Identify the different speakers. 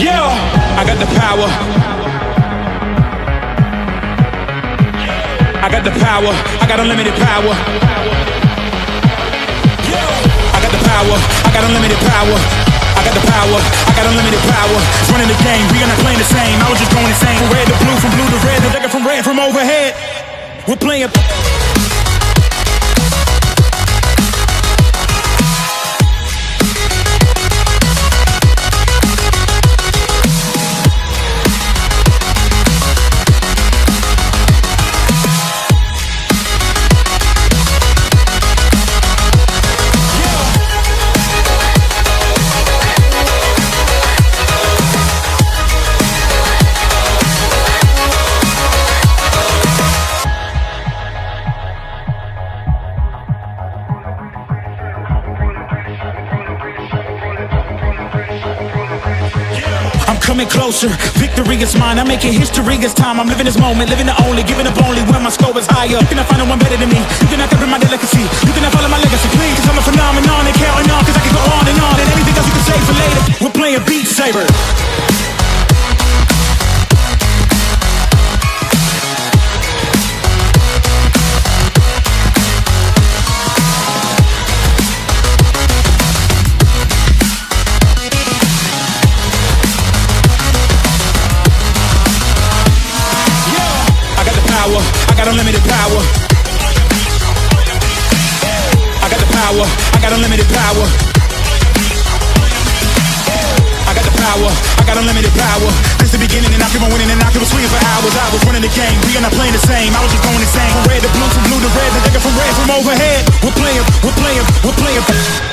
Speaker 1: Yeah, I got the power. I got the power. I got unlimited power. Yeah, I got the power. I got unlimited power. I got the power. I got unlimited power. It's running the game. We are not playing the same. I was just going insane. From red to blue, from blue to red, the Beck from red from overhead. We're playing. Coming closer, victory is mine. I'm making history, it's time. I'm living this moment, living the only, giving up only when my score is higher. You cannot find no one better than me. You cannot copy my delicacy. You cannot follow my legacy, please. Cause I'm a phenomenon and counting on. Cause I can go on. And anything else you can say for later. We're playing beat Saber. I got unlimited power. I got the power. I got unlimited power. I got the power. I got unlimited power. Since the beginning and I keep on winning and I keep on swinging for hours. I was running the game. We are not playing the same. I was just going insane. From red to blue, from blue to red, the Beck from red from overhead. We're playing.